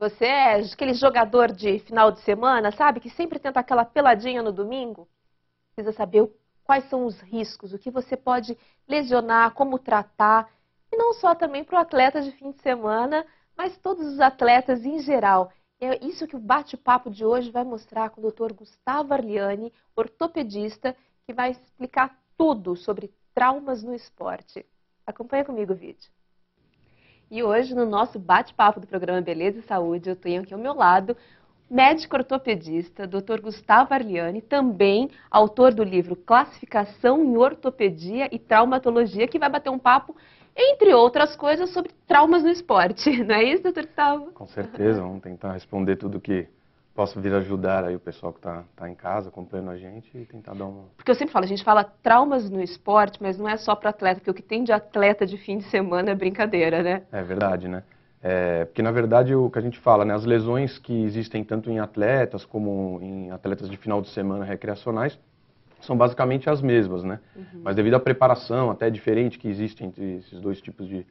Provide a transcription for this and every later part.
Você é aquele jogador de final de semana, sabe? Que sempre tenta aquela peladinha no domingo. Precisa saber quais são os riscos, o que você pode lesionar, como tratar. E não só também para o atleta de fim de semana, mas todos os atletas em geral. É isso que o bate-papo de hoje vai mostrar com o Dr. Gustavo Arliani, ortopedista, que vai explicar tudo sobre traumas no esporte. Acompanha comigo o vídeo. E hoje, no nosso bate-papo do programa Beleza e Saúde, eu tenho aqui ao meu lado médico ortopedista, Dr. Gustavo Arliani, também autor do livro Classificação em Ortopedia e Traumatologia, que vai bater um papo, entre outras coisas, sobre traumas no esporte. Não é isso, doutor Gustavo? Com certeza, vamos tentar responder tudo que possa vir ajudar aí o pessoal que tá em casa, acompanhando a gente e tentar dar uma... Porque eu sempre falo, a gente fala traumas no esporte, mas não é só para atleta, porque o que tem de atleta de fim de semana é brincadeira, né? É verdade, né? Porque na verdade o que a gente fala, né? As lesões que existem tanto em atletas como em atletas de final de semana recreacionais são basicamente as mesmas, né? Mas devido à preparação até diferente que existe entre esses dois tipos de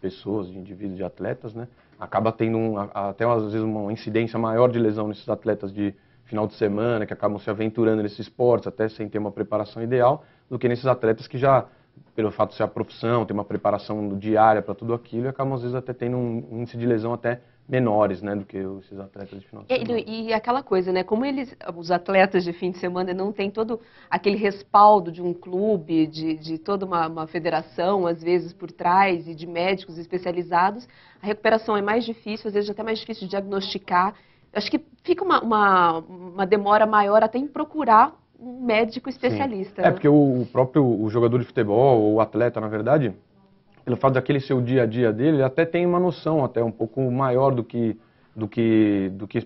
pessoas, de indivíduos, de atletas, né? Acaba tendo até às vezes uma incidência maior de lesão nesses atletas de final de semana, que acabam se aventurando nesses esportes até sem ter uma preparação ideal, do que nesses atletas que já, pelo fato de ser a profissão, ter uma preparação diária para tudo aquilo, e acabam às vezes até tendo um índice de lesão até menores, né, do que esses atletas de final de semana. E aquela coisa, né, como os atletas de fim de semana não têm todo aquele respaldo de um clube, de toda uma federação, às vezes por trás, e de médicos especializados, a recuperação é mais difícil, às vezes até mais difícil de diagnosticar. Acho que fica uma demora maior até em procurar um médico especialista. Né? Porque o jogador de futebol, ou o atleta, na verdade, pelo fato daquele ser o dia a dia dele, ele até tem uma noção até um pouco maior do que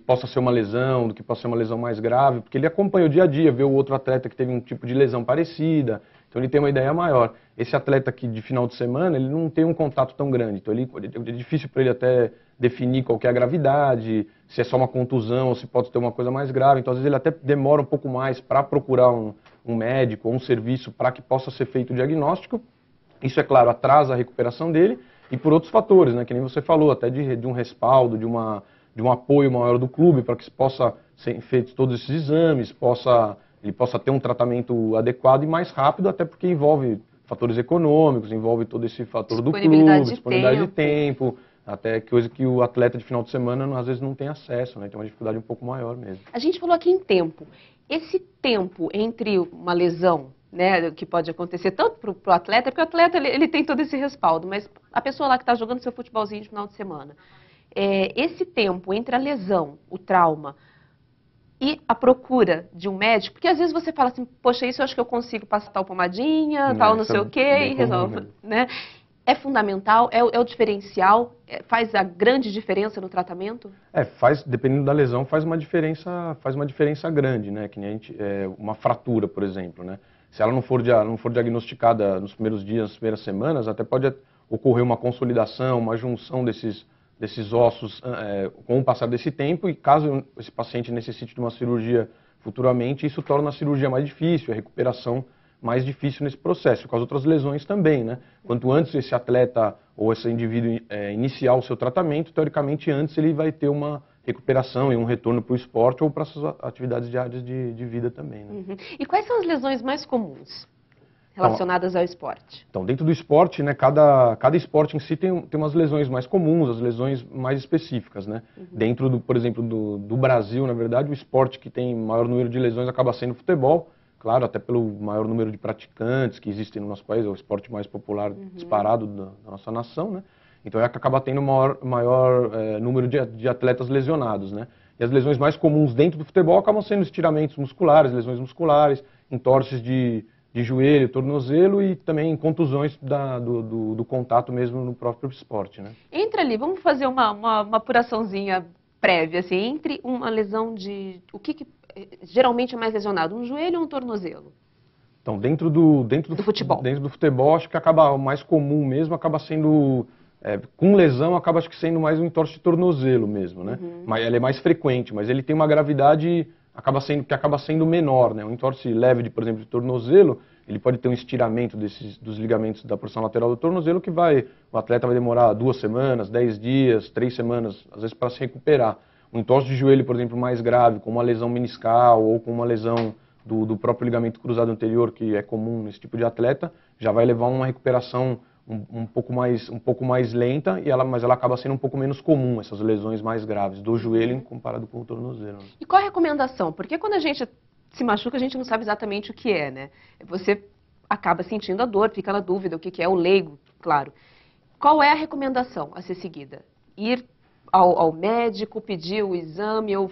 possa ser uma lesão, do que possa ser uma lesão mais grave, porque ele acompanha o dia a dia, vê o outro atleta que teve um tipo de lesão parecida, então ele tem uma ideia maior. Esse atleta aqui de final de semana, ele não tem um contato tão grande, então é difícil para ele até definir qual que é a gravidade, se é só uma contusão ou se pode ter uma coisa mais grave, então às vezes ele até demora um pouco mais para procurar um médico ou um serviço para que possa ser feito o diagnóstico. Isso, é claro, atrasa a recuperação dele e por outros fatores, né, que nem você falou, até de um respaldo, de um apoio maior do clube para que se possa ser feitos todos esses exames, ele possa ter um tratamento adequado e mais rápido, até porque envolve fatores econômicos, envolve todo esse fator do clube, disponibilidade de tempo, até coisa que o atleta de final de semana às vezes não tem acesso, né, tem uma dificuldade um pouco maior mesmo. A gente falou aqui em tempo. Esse tempo entre uma lesão, né, que pode acontecer tanto para o atleta, porque o atleta ele tem todo esse respaldo, mas a pessoa lá que está jogando seu futebolzinho de final de semana, esse tempo entre a lesão, o trauma e a procura de um médico, porque às vezes você fala assim, poxa, isso eu acho que eu consigo passar tal pomadinha, tal não sei o quê, e resolve, né? É fundamental, é o diferencial, faz a grande diferença no tratamento? Dependendo da lesão, faz uma diferença grande, né? Que nem uma fratura, por exemplo, né? Se ela não for diagnosticada nos primeiros dias, nas primeiras semanas, até pode ocorrer uma consolidação, uma junção desses ossos com o passar desse tempo, e caso esse paciente necessite de uma cirurgia futuramente, isso torna a cirurgia mais difícil, a recuperação mais difícil nesse processo, com as outras lesões também, né? Quanto antes esse atleta ou esse indivíduo iniciar o seu tratamento, teoricamente antes ele vai ter uma recuperação e um retorno para o esporte ou para as suas atividades diárias de vida também, né? E quais são as lesões mais comuns relacionadas ao esporte? Então, dentro do esporte, né, cada esporte em si tem umas lesões mais comuns, as lesões mais específicas, né? Dentro, por exemplo, do Brasil, na verdade, o esporte que tem maior número de lesões acaba sendo o futebol, claro, até pelo maior número de praticantes que existem no nosso país, é o esporte mais popular disparado da nossa nação, né? Então é que acaba tendo maior número de atletas lesionados, né? E as lesões mais comuns dentro do futebol acabam sendo estiramentos musculares, lesões musculares, entorses de joelho, tornozelo e também contusões do contato mesmo no próprio esporte, né? Entra ali, vamos fazer uma apuraçãozinha prévia, assim, entre uma lesão o que geralmente é mais lesionado, um joelho ou um tornozelo? Então, dentro do futebol. Dentro do futebol, acho que o mais comum mesmo acaba sendo, com lesão, acho que sendo mais um entorse de tornozelo mesmo, né? Mas ele é mais frequente, mas ele tem uma gravidade que acaba sendo menor, né? Um entorse leve, por exemplo, de tornozelo, ele pode ter um estiramento dos ligamentos da porção lateral do tornozelo o atleta vai demorar 2 semanas, 10 dias, 3 semanas, às vezes para se recuperar. Um entorse de joelho, por exemplo, mais grave, com uma lesão meniscal ou com uma lesão do próprio ligamento cruzado anterior, que é comum nesse tipo de atleta, já vai levar uma recuperação um pouco mais lenta, mas ela acaba sendo um pouco menos comum, essas lesões mais graves do joelho comparado com o tornozelo. E qual a recomendação? Porque quando a gente se machuca, a gente não sabe exatamente o que é, né? Você acaba sentindo a dor, fica na dúvida o que é, o leigo, claro. Qual é a recomendação a ser seguida? Ir ao médico, pedir o exame, o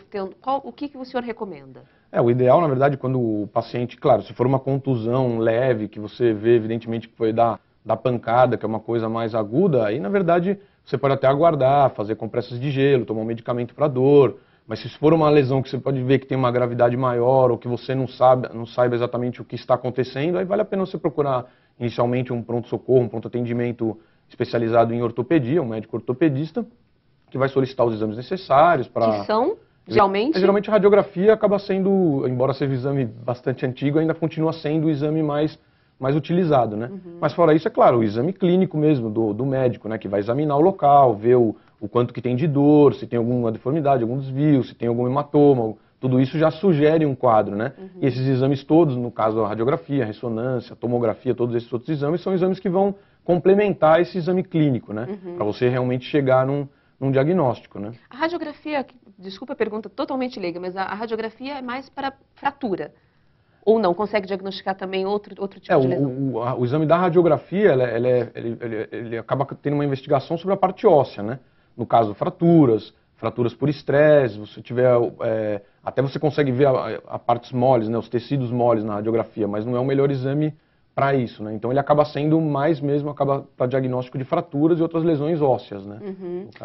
que o senhor recomenda? O ideal, na verdade, quando o paciente, claro, se for uma contusão leve, que você vê evidentemente que foi da pancada, que é uma coisa mais aguda, aí, na verdade, você pode até aguardar, fazer compressas de gelo, tomar um medicamento para dor. Mas se for uma lesão que você pode ver que tem uma gravidade maior ou que você não saiba exatamente o que está acontecendo, aí vale a pena você procurar inicialmente um pronto-socorro, um pronto-atendimento especializado em ortopedia, um médico ortopedista, que vai solicitar os exames necessários para... Que são, geralmente? Geralmente a radiografia acaba sendo, embora seja um exame bastante antigo, ainda continua sendo o exame mais utilizado, né? Mas fora isso, é claro, o exame clínico mesmo do médico, né? Que vai examinar o local, ver o quanto que tem de dor, se tem alguma deformidade, algum desvio, se tem algum hematoma, tudo isso já sugere um quadro, né? E esses exames todos, no caso a radiografia, a ressonância, a tomografia, todos esses outros exames, são exames que vão complementar esse exame clínico, né? Para você realmente chegar num diagnóstico, né? A radiografia, desculpa a pergunta totalmente leiga, mas a radiografia é mais para fratura? Ou não? Consegue diagnosticar também outro tipo de lesão? O exame da radiografia, ele acaba tendo uma investigação sobre a parte óssea, né? No caso, fraturas por estresse, você tiver... até você consegue ver a partes moles, né? Os tecidos moles na radiografia, mas não é o melhor exame para isso, né? Então ele acaba sendo mais mesmo para diagnóstico de fraturas e outras lesões ósseas, né?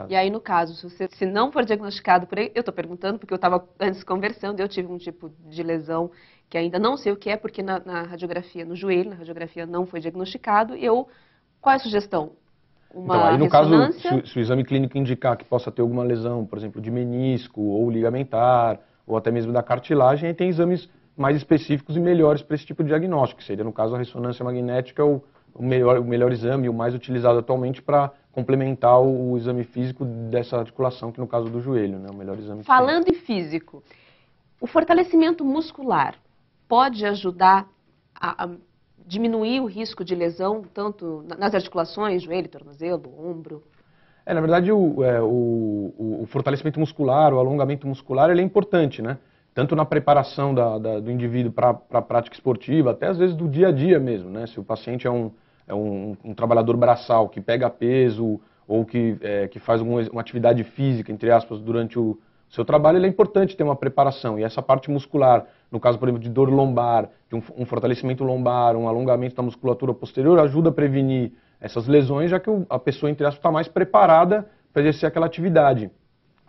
E aí, no caso, se não for diagnosticado por aí, eu estou perguntando porque eu estava antes conversando, eu tive um tipo de lesão que ainda não sei o que é, porque na radiografia, no joelho, na radiografia não foi diagnosticado, qual é a sugestão? Então, aí no caso, se o exame clínico indicar que possa ter alguma lesão, por exemplo, de menisco ou ligamentar, ou até mesmo da cartilagem, aí tem exames mais específicos e melhores para esse tipo de diagnóstico, que seria, no caso, a ressonância magnética, o melhor exame, o mais utilizado atualmente para complementar o exame físico dessa articulação, que no caso do joelho, né, o melhor exame. Falando em físico, o fortalecimento muscular pode ajudar a diminuir o risco de lesão, tanto nas articulações, joelho, tornozelo, ombro? Na verdade, o fortalecimento muscular, o alongamento muscular, ele é importante, né? Tanto na preparação do indivíduo para a prática esportiva, até às vezes do dia a dia mesmo, né? Se o paciente é um trabalhador braçal que pega peso ou que faz uma atividade física, entre aspas, durante o seu trabalho, ele é importante ter uma preparação. E essa parte muscular, no caso, por exemplo, de dor lombar, de um fortalecimento lombar, um alongamento da musculatura posterior, ajuda a prevenir essas lesões, já que a pessoa, entre aspas, está mais preparada para exercer aquela atividade.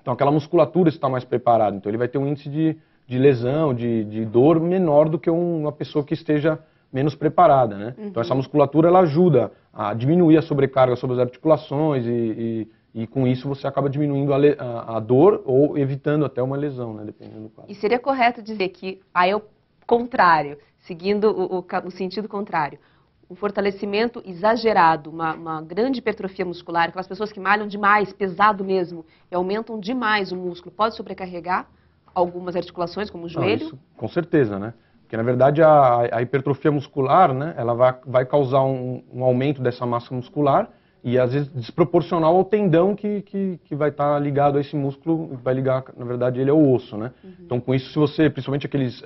Então, aquela musculatura está mais preparada. Então, ele vai ter um índice de lesão, de dor menor do que uma pessoa que esteja menos preparada, né? Então, essa musculatura, ela ajuda a diminuir a sobrecarga sobre as articulações e com isso você acaba diminuindo a dor ou evitando até uma lesão, né? Dependendo do quadro. E seria correto dizer que aí é o contrário, seguindo o sentido contrário. Um fortalecimento exagerado, uma grande hipertrofia muscular, aquelas pessoas que malham demais, pesado mesmo, e aumentam demais o músculo, pode sobrecarregar algumas articulações, como o joelho? Isso, com certeza, né? Porque, na verdade, a hipertrofia muscular, né, ela vai causar um aumento dessa massa muscular e, às vezes, desproporcional ao tendão que vai estar ligado a esse músculo, vai ligar, na verdade, ele ao osso, né? Então, com isso, se você, principalmente aqueles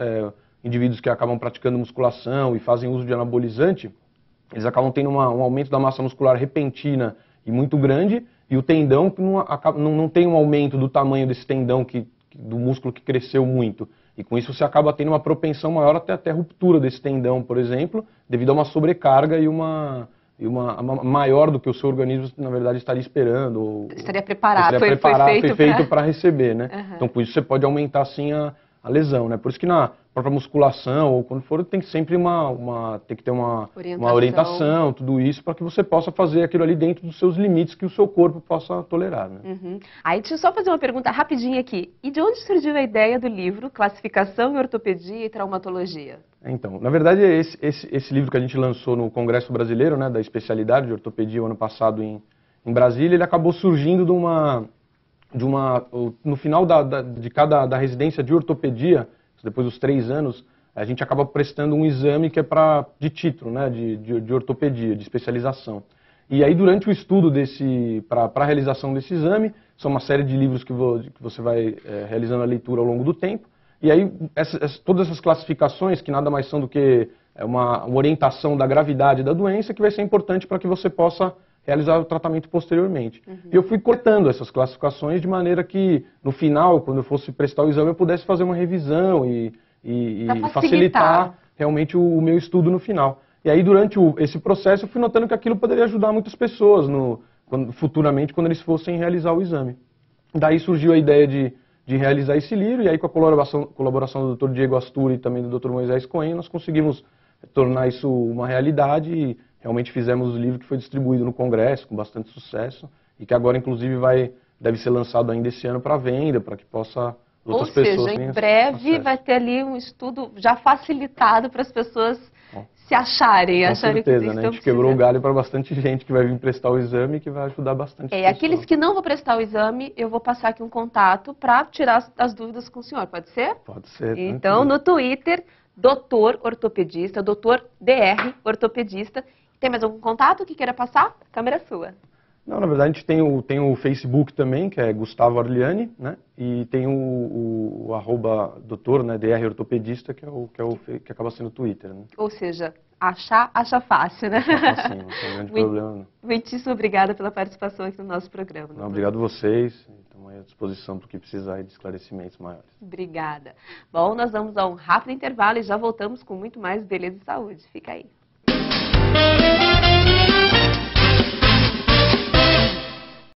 indivíduos que acabam praticando musculação e fazem uso de anabolizante, eles acabam tendo um aumento da massa muscular repentina e muito grande, e o tendão não tem um aumento do tamanho desse tendão, do músculo que cresceu muito. E com isso você acaba tendo uma propensão maior até ruptura desse tendão, por exemplo, devido a uma sobrecarga e uma maior do que o seu organismo, na verdade, estaria esperando. Estaria preparado, foi feito para receber, né? Então, com isso você pode aumentar, assim, a lesão, né? Por isso que na própria musculação ou quando for, tem sempre tem que ter uma orientação, tudo isso, para que você possa fazer aquilo ali dentro dos seus limites que o seu corpo possa tolerar, né? Uhum. Aí deixa eu só fazer uma pergunta rapidinha aqui. E de onde surgiu a ideia do livro Classificação em Ortopedia e Traumatologia? Então, na verdade, esse livro que a gente lançou no Congresso Brasileiro, né, da especialidade de ortopedia o ano passado em Brasília, ele acabou surgindo no final da residência de ortopedia, depois dos 3 anos, a gente acaba prestando um exame que é de título, né, de ortopedia, de especialização. E aí, durante o estudo para a realização desse exame, são uma série de livros que você vai realizando a leitura ao longo do tempo, e aí todas essas classificações, que nada mais são do que uma orientação da gravidade da doença, que vai ser importante para que você possa realizar o tratamento posteriormente. Uhum. E eu fui cortando essas classificações de maneira que, no final, quando eu fosse prestar o exame, eu pudesse fazer uma revisão e facilitar realmente o meu estudo no final. E aí, durante esse processo, eu fui notando que aquilo poderia ajudar muitas pessoas futuramente, quando eles fossem realizar o exame. Daí surgiu a ideia de realizar esse livro, e aí com a colaboração do Dr. Diego Asturi e também do Dr. Moisés Cohen, nós conseguimos tornar isso uma realidade e realmente fizemos o livro que foi distribuído no Congresso com bastante sucesso e que agora, inclusive, deve ser lançado ainda esse ano para venda, para que possa outras pessoas... Ou seja, em breve vai ter ali um estudo já facilitado para as pessoas se acharem. Com certeza, né? A gente quebrou o galho para bastante gente que vai vir prestar o exame e que vai ajudar bastante pessoas. Aqueles que não vão prestar o exame, eu vou passar aqui um contato para tirar as dúvidas com o senhor, pode ser? Pode ser. Então, no Twitter, Doutor Ortopedista, Doutor DR Ortopedista. Tem mais algum contato que queira passar? A câmera é sua. Não, na verdade a gente tem o Facebook também, que é Gustavo Arliani, né? E tem o @, doutor, né, DR Ortopedista, que acaba sendo o Twitter, né? Ou seja, acha fácil, né? Acha fácil, não tem grande problema não. Muitíssimo obrigada pela participação aqui no nosso programa. Não, obrigado a vocês, estamos à disposição para o que precisar de esclarecimentos maiores. Obrigada. Bom, nós vamos a um rápido intervalo e já voltamos com muito mais Beleza e Saúde. Fica aí.